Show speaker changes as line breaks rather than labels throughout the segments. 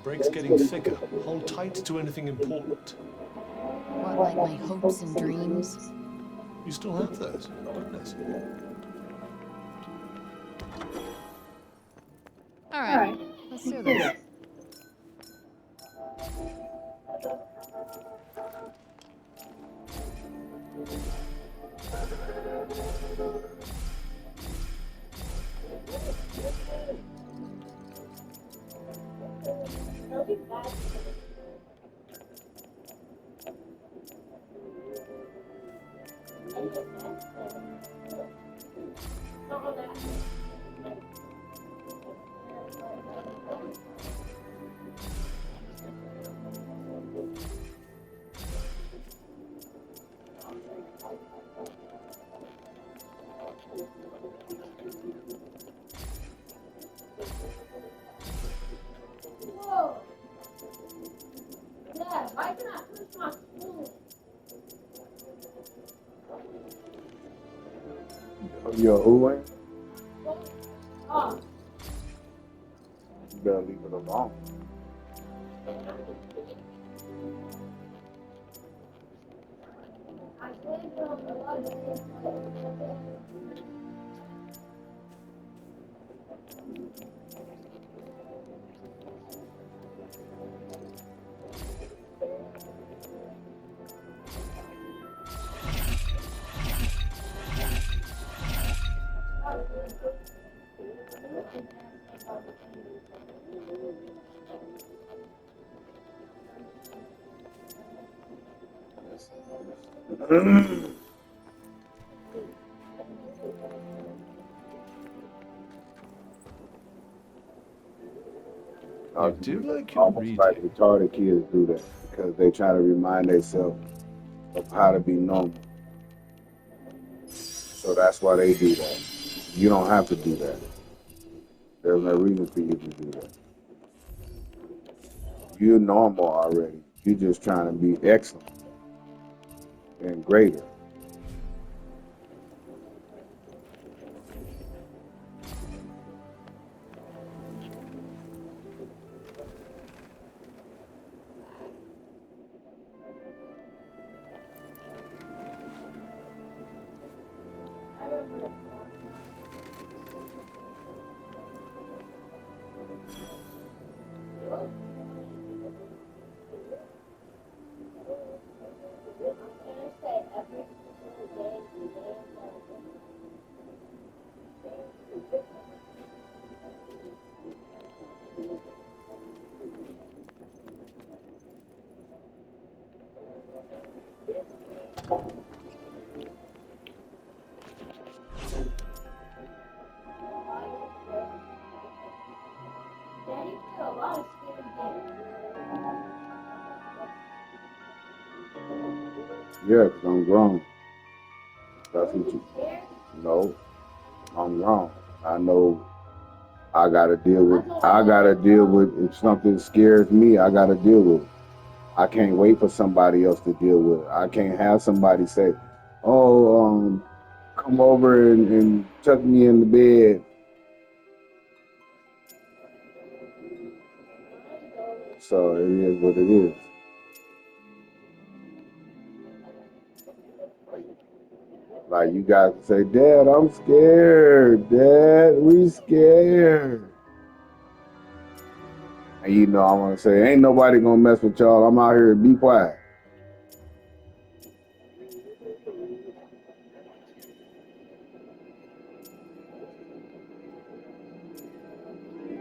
break's getting thicker. Hold tight to anything important.
What, like my hopes and dreams?
You still have those? Goodness.
All right, let's do this.
Whoa! Dad, why can I push my spoon?
Yo, who ain't?
Oh,
You better leave it alone.
I gave them a lot of things.
You do like your
Almost like
reading.
retarded kids do that because they try to remind themselves of how to be normal. So that's why they do that. You don't have to do that. There's no reason for you to do that. You're normal already. You're just trying to be excellent and greater.
Daddy played a lot of scary games.
Yeah, because I'm grown. That's what you
Scared?
know. I'm grown. I know I gotta deal with if something scares me, I gotta deal with it. I can't wait for somebody else to deal with it. I can't have somebody say, "Oh, come over and tuck me in the bed." So it is what it is. Like you guys say, "Dad, I'm scared. Dad, we scared." And you know, I want to say, "Ain't nobody gonna mess with y'all. I'm out here. Be quiet."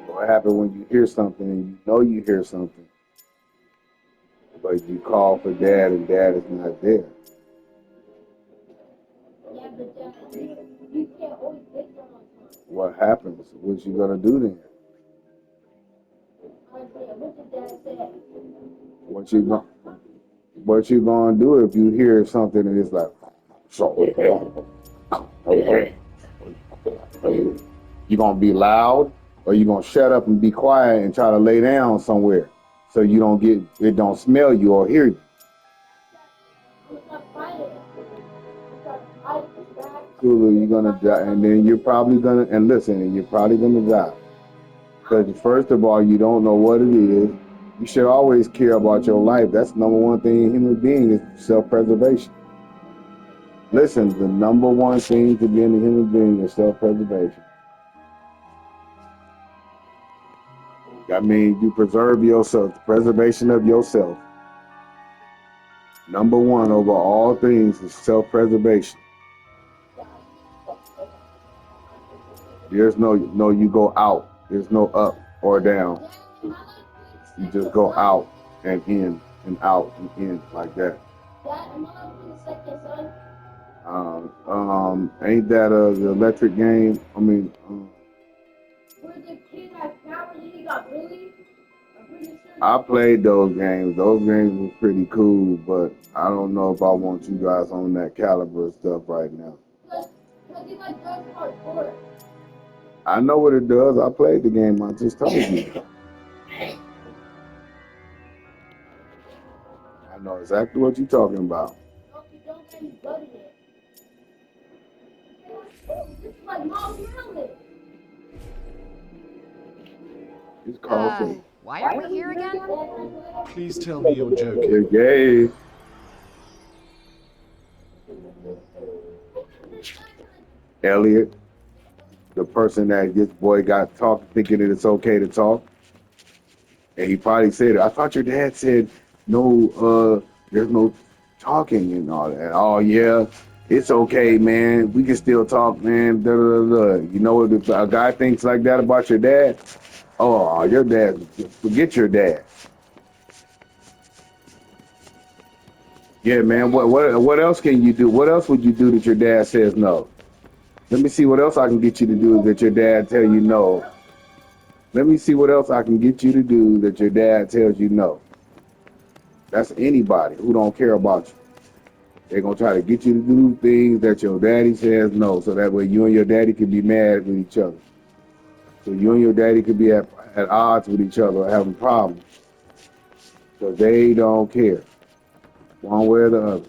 What happens when you hear something and you know you hear something, but you call for dad and dad is not there?
Yeah, but Dad, you can't always get them on time.
What happens? What you gonna do then?
Isaiah, what did Dad say?
What you gonna do if you hear something and it's like, so you gonna be loud or you gonna shut up and be quiet and try to lay down somewhere so you don't get it don't smell you or hear you?
I'm not fighting. I'm back.
Cooler, you're gonna die, and then you're probably gonna and listen, and you're probably gonna die because first of all, you don't know what it is. You should always care about your life. That's the number one thing in human being is self-preservation. Listen, the number one thing to being a human being is self-preservation. That means you preserve yourself, the preservation of yourself. Number one over all things is self-preservation. There's no you go out. There's no up or down. You just go out and in and out and in like that. Ain't that the electric game? I mean,
Where the kid had powers and he got bullied? I'm pretty sure.
I played those games. Those games were pretty cool, but I don't know if I want you guys on that caliber of stuff right now.
Because he like does hardcore.
I know what it does. I played the game. I just told you. I know exactly what you're talking about.
No, you don't get any blood in it. This is like Mom Merlin.
It's called
Why are we here again?
Please tell me you're joking.
You're gay. Elliot, the person that this boy got talking, thinking that it's okay to talk. And he probably said, I thought your dad said no, there's no talking and all that. Oh yeah, it's okay, man. We can still talk, man. Da, da, da, da. You know what? If a guy thinks like that about your dad, oh, your dad, forget your dad. Yeah, man. What else can you do? What else would you do that your dad says no? Let me see what else I can get you to do that your dad tell you no. Let me see what else I can get you to do that your dad tells you no. That's anybody who don't care about you. They're going to try to get you to do things that your daddy says no, so that way you and your daddy can be mad with each other. So you and your daddy could be at odds with each other or having problems. Because they don't care, one way or the other.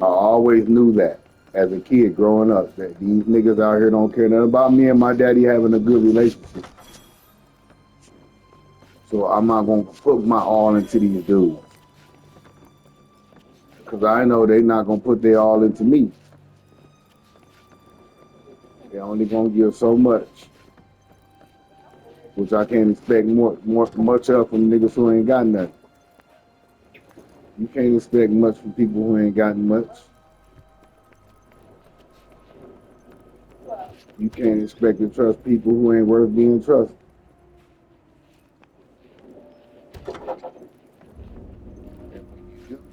I always knew that as a kid growing up, that these niggas out here don't care nothing about me and my daddy having a good relationship. So I'm not going to put my all into these dudes. Because I know they're not going to put their all into me. They're only going to give so much. Which I can't expect much of from niggas who ain't got nothing. You can't expect much from people who ain't got much. You can't expect to trust people who ain't worth being trusted.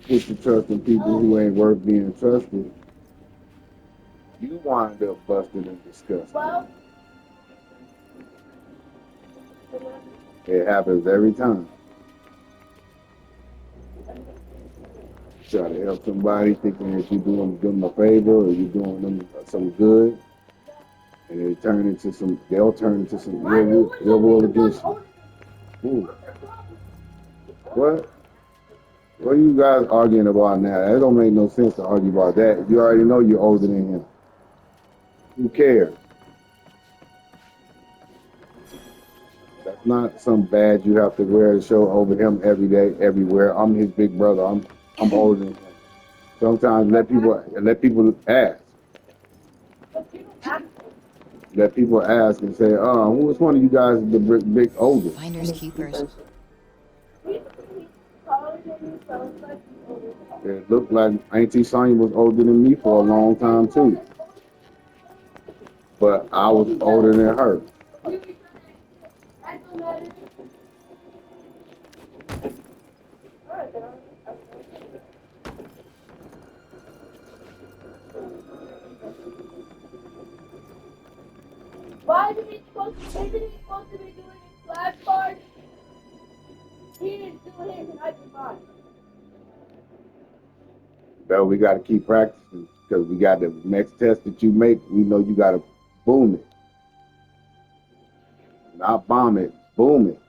Put your trust in people who ain't worth being trusted, you wind up busted and disgusted. It happens every time. Try to help somebody thinking that you're doing them a favor or you're doing them some good, and they'll turn into some ill will against you. Ooh. What? What are you guys arguing about now? That don't make no sense to argue about that. You already know you're older than him. Who cares? That's not some badge you have to wear to show over him every day, everywhere. I'm his big brother. I'm older than him. Sometimes let people ask. Let people ask and say, who is one of you guys the big older?
Finders keepers.
It looked like Auntie Sonya was older than me for a long time too. But I was older than her.
Why isn't he supposed to be doing his flashcards? He didn't do his and I did mine.
So we got to keep practicing because we got the next test that you make, we know you got to boom it. Not bomb it, boom it.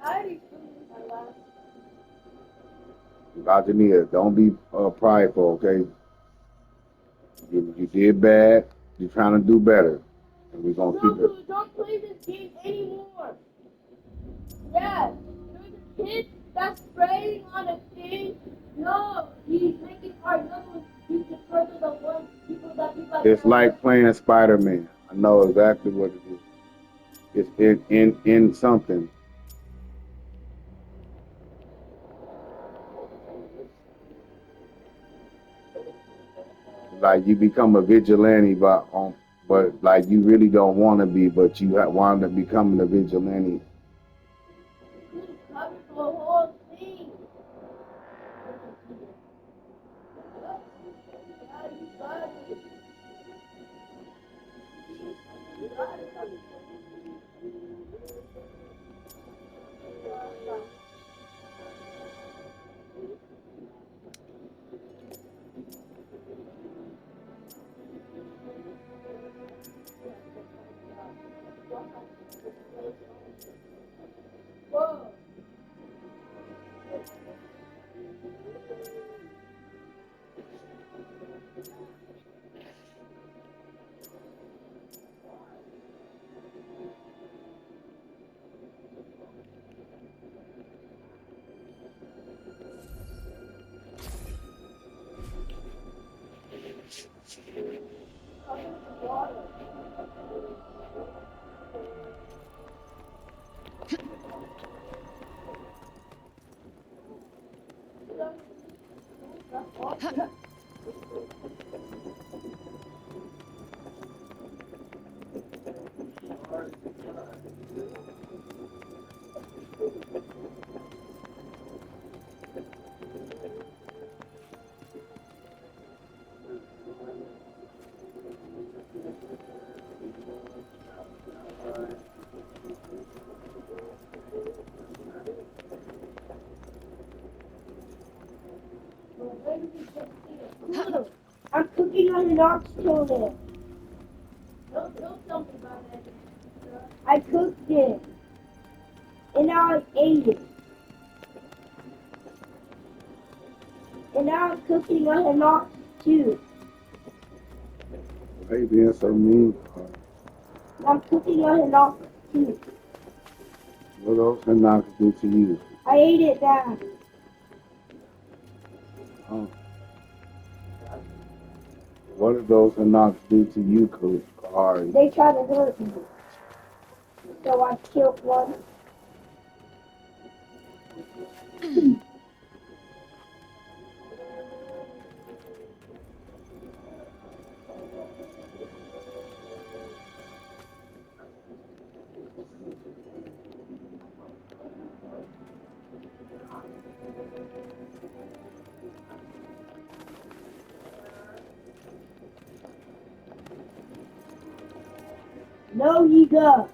I already finished my last.
Rajania, don't be prideful, okay? You did bad. You're trying to do better, and we're gonna keep it.
Goku, don't play this game anymore. Yes, there's a kid that's spraying on a thing. No, he's making our levels future further than one people that we got.
It's like playing Spider-Man. I know exactly what it is. It's in something. Like you become a vigilante, but like you really don't want to be, but you wind up becoming a vigilante.
You covered the whole thing. Yeah, you got it. You got it. Whoa. Look, I'm cooking on an oxtail there. Don't tell me about it. I cooked it. And now I ate it. And now I'm cooking on an ox too.
Hey, being so mean.
I'm cooking on an ox too.
What else can I do to you?
I ate it down.
Oh. What did those Hinox do to you, Kari?
They tried to hurt me. So I killed one. No, Giga.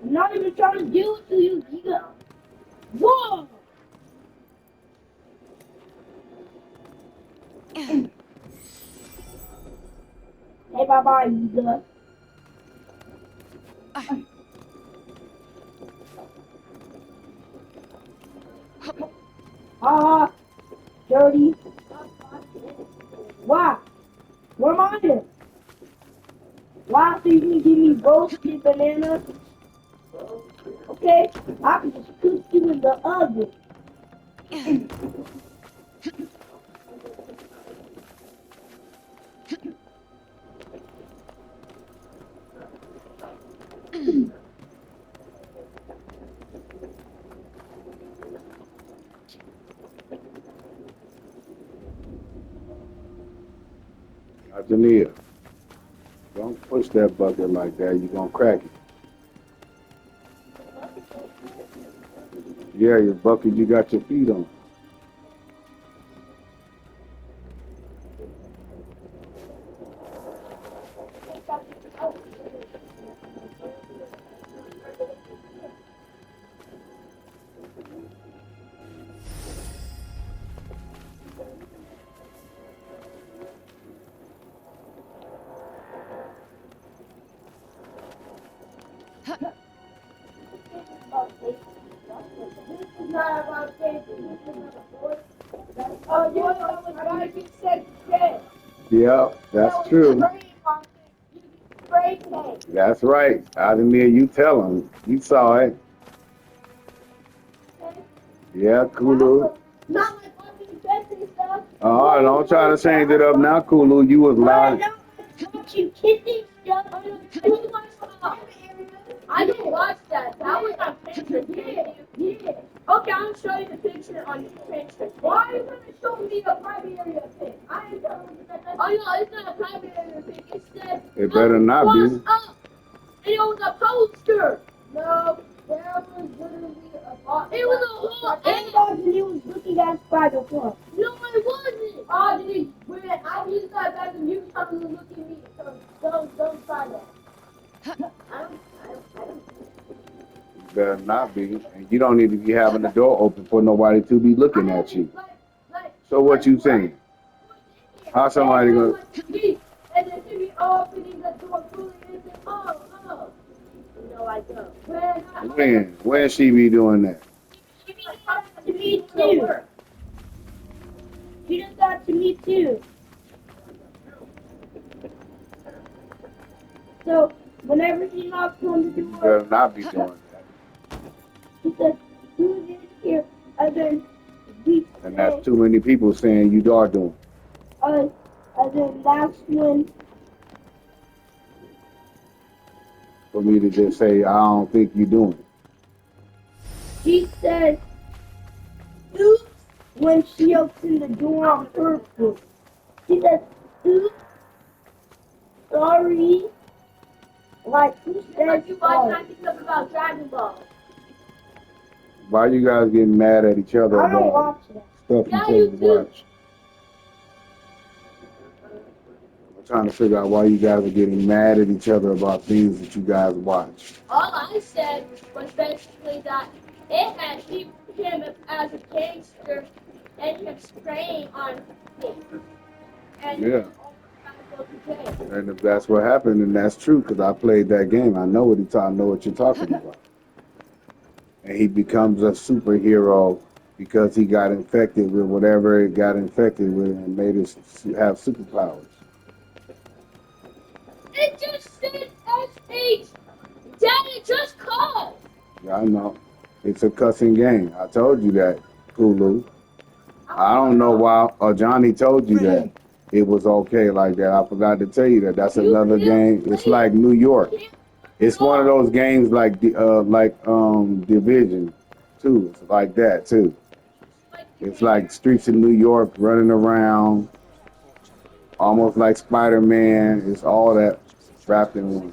I'm not even trying to do it to you, Giga. Whoa! Say bye-bye, Giga. Ah, dirty. Why? Where am I? Why? So you can give me roasted bananas? Okay, I can just cook you in the oven.
Jania, don't push that bucket like that. You're going to crack it. Yeah, your bucket you got your feet on.
This is not about safety. This is not a boy. Oh, you know what I was about to say today.
Yeah, that's true.
Spray paint.
That's right. Ademir, you tell him. You saw it. Yeah, Kulu.
Not like fucking fancy stuff.
Oh, don't try to change it up now, Kulu. You was lying.
Don't you kissing stuff. I didn't watch that. That was on Pinterest. Yeah. Okay, I'm gonna show you the picture on Pinterest. Why are you gonna show me a private area pic? I ain't telling you that. Oh no, it's not a private area pic. It said
It better not be.
"What's up?" And it was a poster. No, there was literally a box. It was a whole ad. And he was looking at Spider Club. No, it wasn't. Oh, did he? When I just got back and you started looking at me, so don't try that. I don't.
Better not be. And you don't need to be having the door open for nobody to be looking at you. So what you saying? How somebody gonna?
And then she be opening the door, pulling it, and oh. You know, like
When she be doing that?
She be talking to me too. She does that to me too. So whenever she knocks on the
You
door,
better not be doing that.
she says, "Who's in here?" And then we
And that's too many people saying you are doing.
and then that's when
For me to just say I don't think you doing it.
she says, "Oops," when she opened the door on purpose. She says, "Oops, sorry." Like who said you watch stuff about Dragon Ball?
Why you guys getting mad at each other
I don't
about
watch that.
stuff
Yeah,
you
you
tell me
do.
to watch? I'm trying to figure out why you guys are getting mad at each other about things that you guys watch.
All I said was basically that it had him as a gangster and him spraying on things. And
Yeah.
go to jail.
And if that's what happened, then that's true because I played that game. I know what you're talking about. And he becomes a superhero because he got infected with whatever it got infected with and made it have superpowers.
It just said SH. Dad, it just called.
Yeah, I know. It's a cussing game. I told you that, Kulu. I don't know why Johnny told you that it was okay like that. I forgot to tell you that. That's another game. It's like New York. It's one of those games like Division too. It's like that too. It's like streets in New York, running around, almost like Spider-Man. It's all that wrapped in one.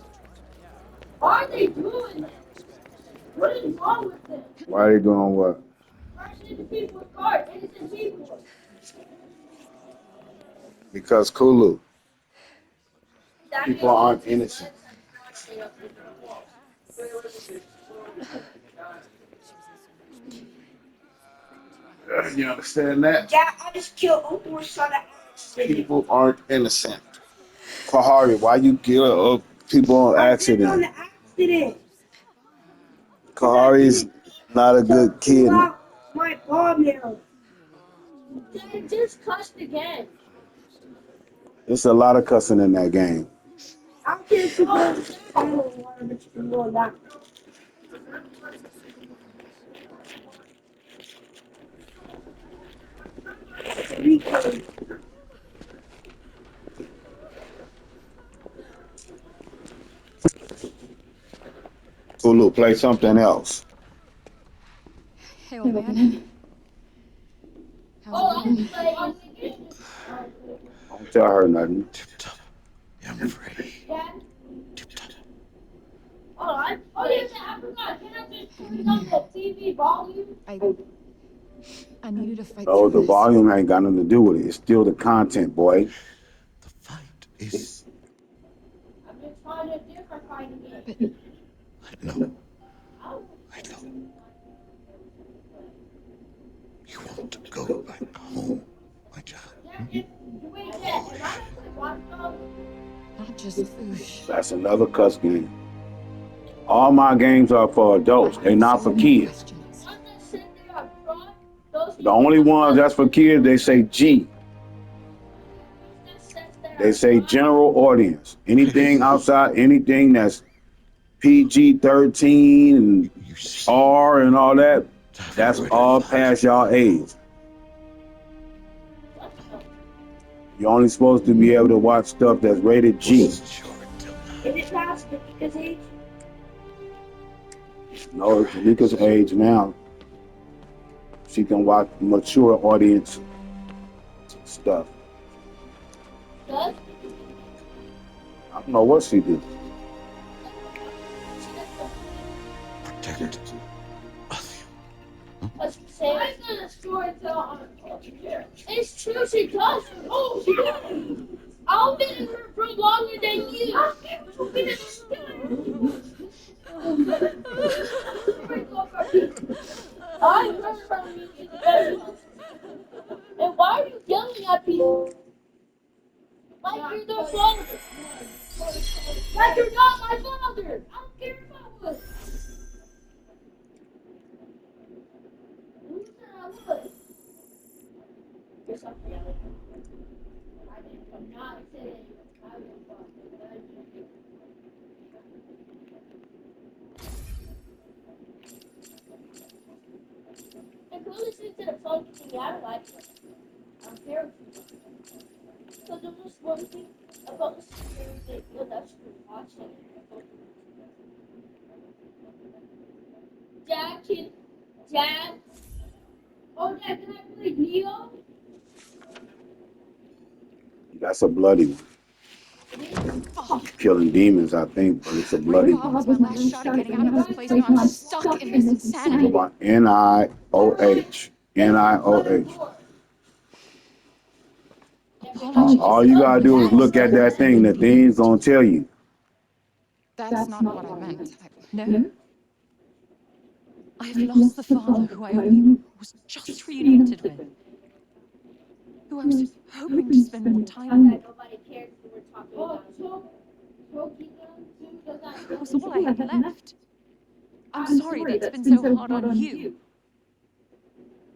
Why are they doing this? What is wrong with them?
Why are they doing what?
Rushing into people's cars, innocent people.
Because Kulu. People aren't innocent. You understand that?
Yeah, I just killed Oprah son of accident.
People aren't innocent. Kahari, why you kill people on accident?
On accident.
Kahari's not a good kid.
My ball nail. They just cussed again.
There's a lot of cussing in that game.
I don't care if you go to the channel or whatever, but you can go that. Replay.
Kulu, play something else.
Hey, old man. How's it going?
Don't tell her nothing.
I'm afraid.
Yeah. Oh, yeah, I forgot. Can I just turn on the TV volume?
I needed to fight
Oh,
through
the
this.
volume ain't got nothing to do with it. It's still the content, boy.
The fight is.
I'm just trying a different kind of game.
I know. I know. You want to go back home, my child.
Not just Foosh.
That's another cuss game. All my games are for adults. They're not for kids. The only ones that's for kids, they say G. They say general audience. Anything outside, anything that's PG-13 and
You see,
R and all that,
I've
that's
already
all
lost
past
you.
y'all age. You're only supposed to be able to watch stuff that's rated G.
Wasn't sure until now.
Is it past the Mika's age?
No, it's Nika's age now. She can watch mature audience stuff.
Does?
I don't know what she did.
Protect us.
Let's say I'm gonna storytell on here. It's true, she does. Oh, she does. I'll be in her for longer than you. I'll be in I heard from you is very And why are you yelling at people? Like you're their father. Like you're not my father. I don't care if I was. Who said I was? You're something else. I'm not saying I was father. If you're listening to the song getting out of life, I don't care if you because there was one thing about the scary video that you were watching. Dad. Oh, Dad, can I play Neo?
That's a bloody one. Killing demons, I think, but it's a bloody
Raw
one.
was my last shot at getting out of this place. Now I'm stuck in this insanity.
Nioh. Nioh.
Apologies.
All you gotta do is look at that thing. The thing's gonna tell you.
That's not what I meant. No. I have lost the father who I only was just reunited with. Who I was hoping to spend more time with.
Nobody cares who we're talking about.
That was all I had left. I'm sorry that's been so hard on you.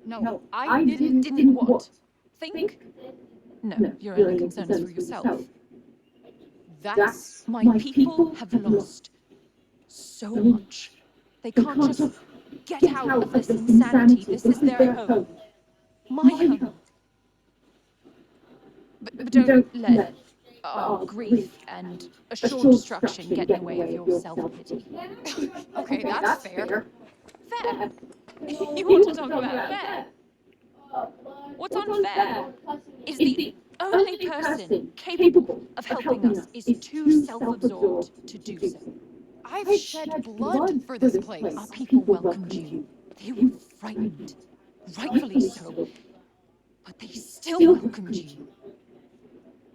No, I didn't what? Think? No, your only concern is for yourself. That's my people have lost so much. They can't just get out of this insanity. This is their home. My home. But don't let our grief and assured destruction get in the way of your self-pity. Okay, that's fair. Fair. You want to talk about fair? What's unfair is the only person capable of helping us is too self-absorbed to do so. I've shed blood for this place. Our people welcomed you. They were frightened. Rightfully so. But they still welcomed you.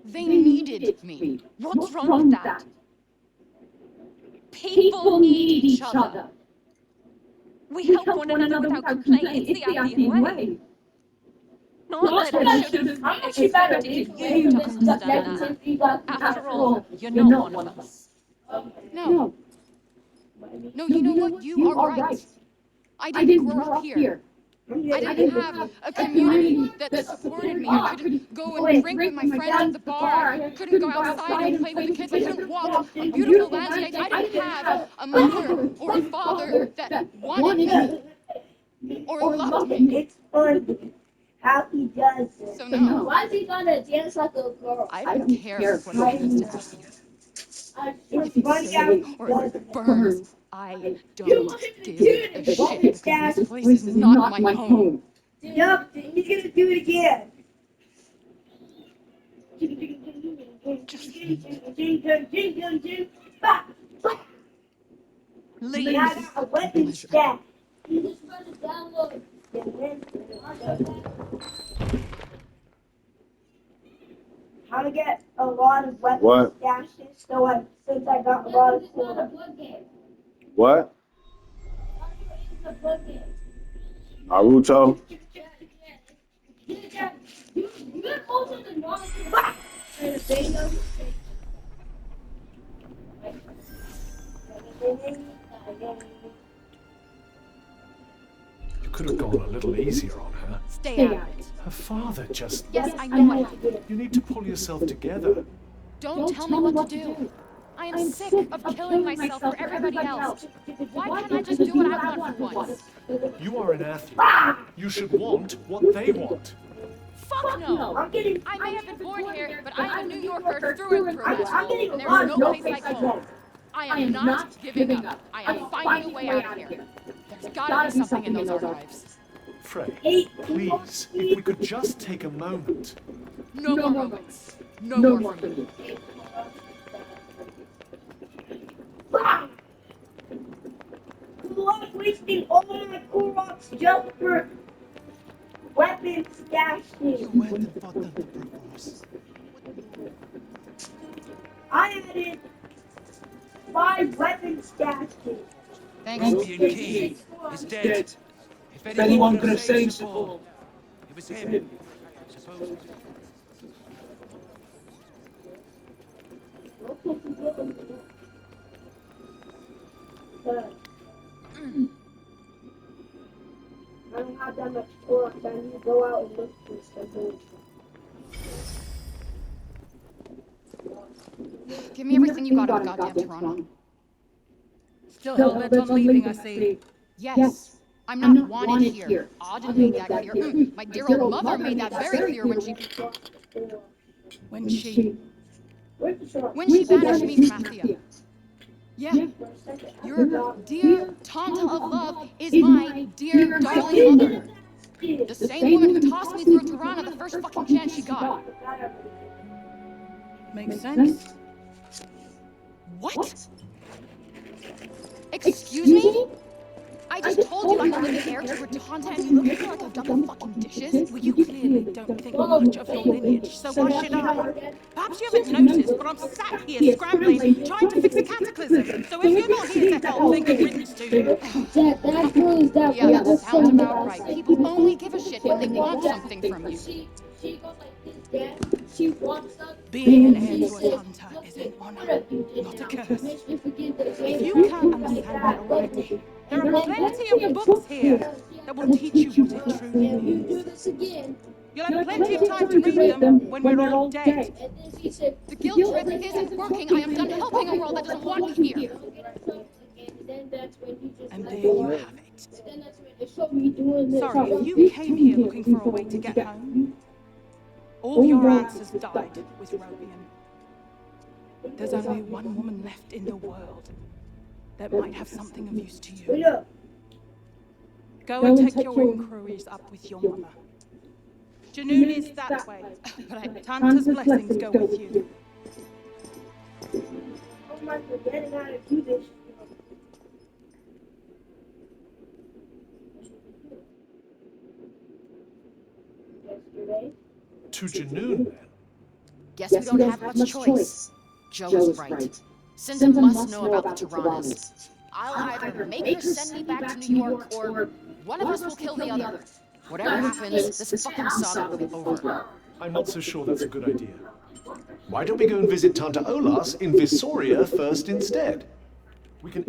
They needed me. What's wrong with that? People need each other. We help one another without complaint. It's the Albion way. Not that I should have expected you to understand that. After all, you're not one of us. No. No, you know what? You are right. I didn't grow up here. I didn't have a community that supported me. I couldn't go and drink with my friends at the bar. I couldn't go outside and play with the kids. I couldn't walk on beautiful landscapes. I didn't have a mother or a father that wanted me or loved me.
It's fun how he does it.
So no,
Why is he gonna dance like a girl?
I don't care what it means to be here.
It's
If
funny
it's
how he
safe or
does
if
it.
it burns, I don't give a shit because this place is not my home.
Yup, he's gonna do it again.
Leave.
Now I got a weapon stack. You just gotta download. How to get a lot of weapon
What?
stashes since I got a lot of cool.
What? Naruto?
You could have gone a little easier on her.
Stay out of it.
Her father just...
Yes, I know I have.
You need to pull yourself together.
Don't tell me what to do. I am sick of killing myself for everybody else. Why can't I just do what I want for once?
You are an athlete. You should want what they want.
Fuck no! I may have been born here, but I am a New Yorker through and through, asshole, and there is no place like home. I am not giving up. I am finding a way out of here. There's gotta be something in those archives.
Frey, please, if we could just take a moment.
No more moments. No more from me.
I'm wasting all my cool rocks just for weapon stashing.
Went and fought them to Bruce.
I added 5 weapon stashes.
Thanks.
King is dead. If anyone could have saved Paul, it was him. Supposedly.
But I don't have that much torque. I need to go out and look for something.
Give me everything you got on goddamn Toronto.
Still hell-bent on leaving, I see.
Yes. I'm not wanted here. Auden made that clear. My dear old mother made that very clear when she
When she...
banished me from Athia. Yeah. Your dear Tanta of Love is my dear darling mother. The same woman who tossed me through Tirana the first fucking chance she got.
Makes sense.
What? Excuse me? I just told you I'm the living heir to her Tanta and you look at me like I've done the fucking dishes.
Well, you clearly don't think much of your lineage, so why should I? Perhaps you haven't noticed, but I'm sat here scrambling, trying to fix a cataclysm. So if you're not here to help, then good riddance to you.
That proves that
Yeah, that sounds about right. People only give a shit when they want something from you.
She goes like this, Dad. She wants us.
Being an heir to a hunter is an honor, not a curse. If you can't understand that already, there are plenty of books here that will teach you what it truly means. You'll have plenty of time to read them when we're all dead.
The guilt trip isn't working. I am done helping a world that doesn't want me here.
And there you have it. Sorry, if you came here looking for a way to get home, all your answers died with Robian. There's only one woman left in the world that might have something of use to you. Go and take your inquiries up with your mama. Janoon is that way, but Tanta's blessings go with you.
How am I forgetting how to do this? Yesterday?
To Janoon, then.
Guess we don't have much choice. Joe's right. Cinta must know about the Tiranas. I'll either make her send me back to New York, or one of us will kill the other. Whatever happens, this fucking saga will be over.
I'm not so sure that's a good idea. Why don't we go and visit Tanta Olas in Visoria first instead? We can...